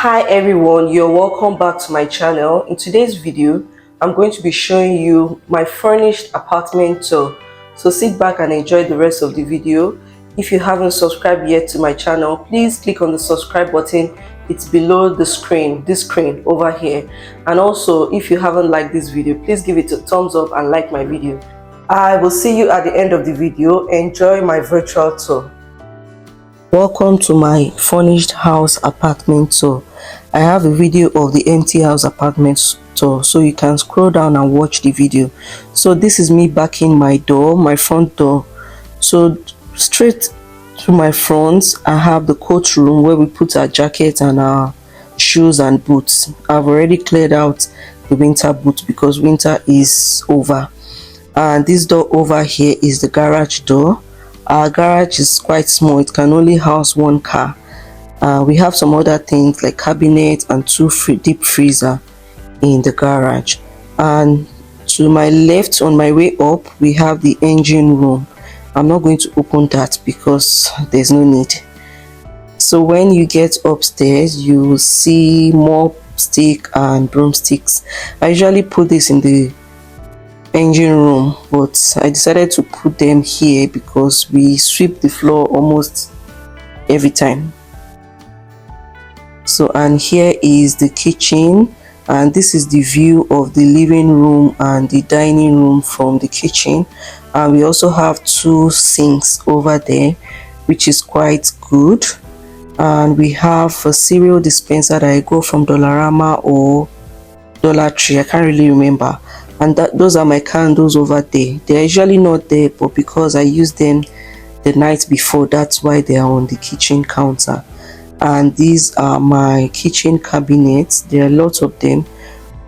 Hi everyone, you're welcome back to my channel. In today's video I'm going to be showing you my furnished apartment tour, so sit back and enjoy the rest of the video. If you haven't subscribed yet to my channel, please click on the subscribe button. It's below the screen, this screen over here. And also, if you haven't liked this video, please give it a thumbs up and like my video. I will see you at the end of the video. Enjoy my virtual tour. Welcome to my furnished house apartment tour. I have a video of the empty house apartment tour, so you can scroll down and watch the video. So this is me backing my door, my front door. So straight to my front I have the coat room where we put our jacket and our shoes and boots. I've already cleared out the winter boots because winter is over. And this door over here is the garage door. Our garage is quite small, it can only house one car. We have some other things like cabinet and two deep freezer in the garage. And to my left on my way up we have the engine room. I'm not going to open that because there's no need. So when you get upstairs you will see mop stick and broomsticks. I usually put this in the engine room, but I decided to put them here because we sweep the floor almost every time. So, and here is the kitchen, and this is the view of the living room and the dining room from the kitchen. And we also have two sinks over there, which is quite good. And we have a cereal dispenser that I got from Dollarama or Dollar Tree, I can't really remember. And those are my candles over there. They're usually not there, but because I used them the night before, that's why they are on the kitchen counter. And these are my kitchen cabinets. There are lots of them,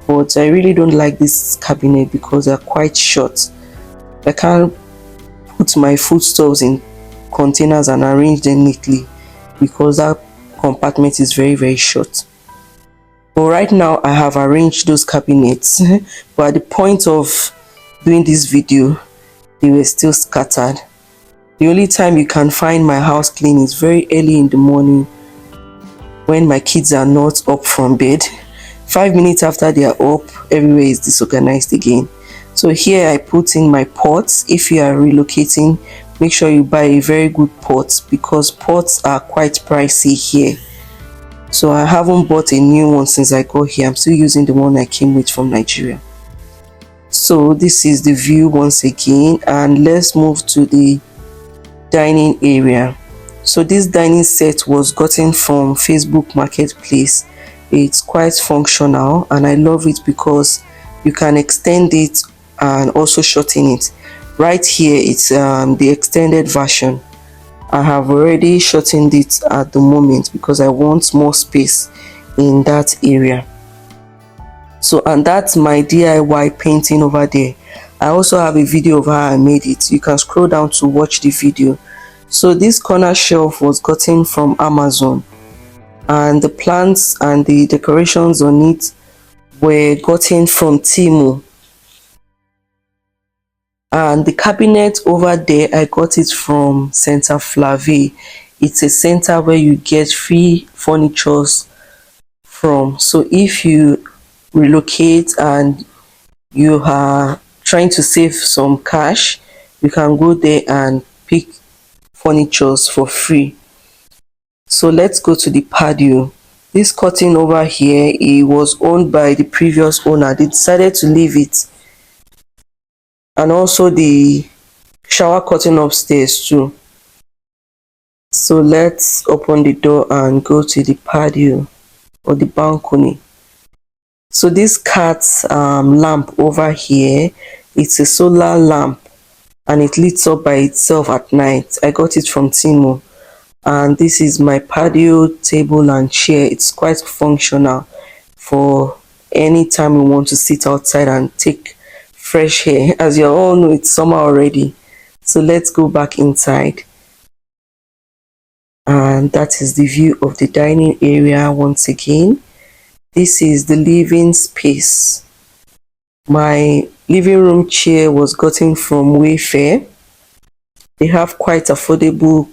but I really don't like this cabinet because they're quite short. I can't put my foodstuffs in containers and arrange them neatly because that compartment is very short. But right now I have arranged those cabinets, but at the point of doing this video they were still scattered. The only time you can find my house clean is very early in the morning when my kids are not up from bed. 5 minutes after they are up, everywhere is disorganized again. So here I put in my pots. If you are relocating, make sure you buy a very good pot because pots are quite pricey here. So I haven't bought a new one since I got here. I'm still using the one I came with from Nigeria. So this is the view once again, and let's move to the dining area. So this dining set was gotten from Facebook Marketplace. It's quite functional and I love it because you can extend it and also shorten it. Right here it's the extended version. I have already shortened it at the moment because I want more space in that area. So, and that's my DIY painting over there. I also have a video of how I made it. You can scroll down to watch the video. So this corner shelf was gotten from Amazon, and the plants and the decorations on it were gotten from Temu. And the cabinet over there I got it from Center Flavie. It's a center where you get free furnitures from. So if you relocate and you are trying to save some cash, you can go there and pick furnitures for free. So let's go to the patio. This curtain over here, it was owned by the previous owner. They decided to leave it. And also the shower curtain upstairs too. So let's open the door and go to the patio or the balcony. So this cat's lamp over here, it's a solar lamp and it lights up by itself at night. I got it from Temu. And this is my patio table and chair. It's quite functional for any time we want to sit outside and take fresh air. As you all know, it's summer already. So let's go back inside. And that is the view of the dining area once again. This is the living space. My living room chair was gotten from Wayfair. They have quite affordable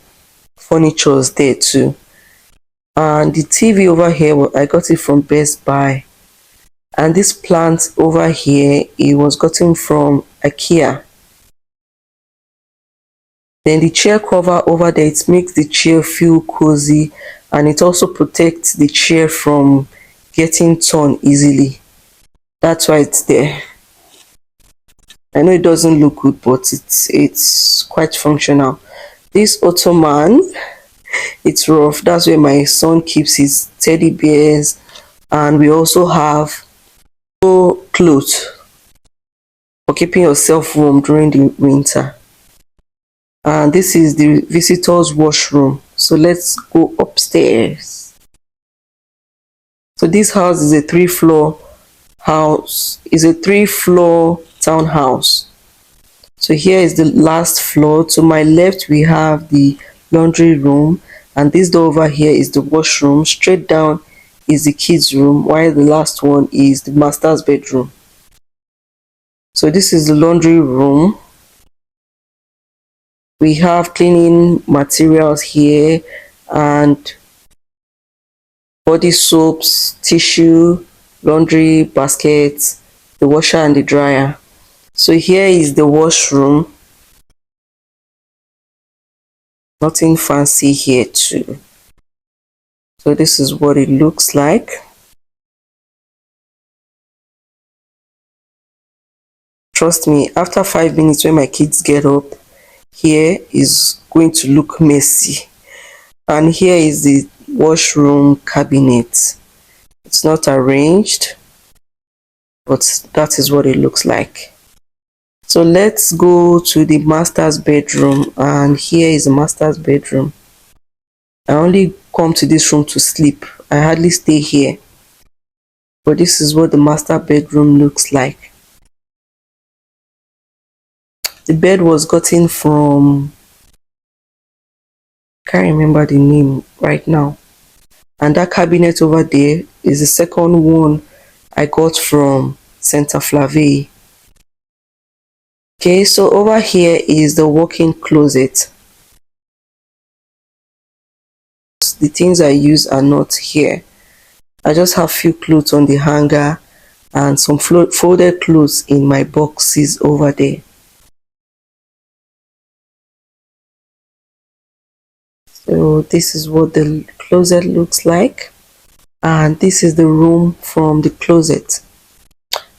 furnitures there too. And the TV over here, I got it from Best Buy. And this plant over here, it was gotten from IKEA. Then the chair cover over there, it makes the chair feel cozy, and it also protects the chair from getting torn easily. That's why it's there. I know it doesn't look good, but it's quite functional. This ottoman, it's rough. That's where my son keeps his teddy bears, and we also have clothes for keeping yourself warm during the winter. And this is the visitors washroom. So let's go upstairs. So this house is a 3-floor house, is a 3-floor townhouse. So here is the last floor. To my left we have the laundry room, and this door over here is the washroom. Straight down is the kids room, while the last one is the master's bedroom. So this is the laundry room. We have cleaning materials here, and body soaps, tissue, laundry baskets, the washer and the dryer. So here is the washroom. Nothing fancy here too. So this is what it looks like. Trust me, after 5 minutes when my kids get up, here is going to look messy. And here is the washroom cabinet. It's not arranged, but that is what it looks like. So let's go to the master's bedroom, and here is the master's bedroom. I only come to this room to sleep. I hardly stay here. But this is what the master bedroom looks like. The bed was gotten from, can't remember the name right now. And that cabinet over there is the second one I got from Center Flave. Okay, so over here is the walk-in closet. The things I use are not here. I just have few clothes on the hanger and some folded clothes in my boxes over there. So this is what the closet looks like, and this is the room from the closet.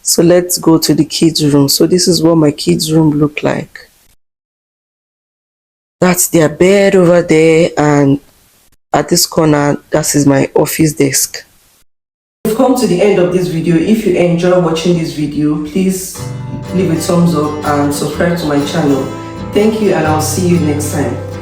So let's go to the kids room. So this is what my kids room look like. That's their bed over there, and at this corner, that is my office desk. We've come to the end of this video. If you enjoy watching this video, please leave a thumbs up and subscribe to my channel. Thank you, and I'll see you next time.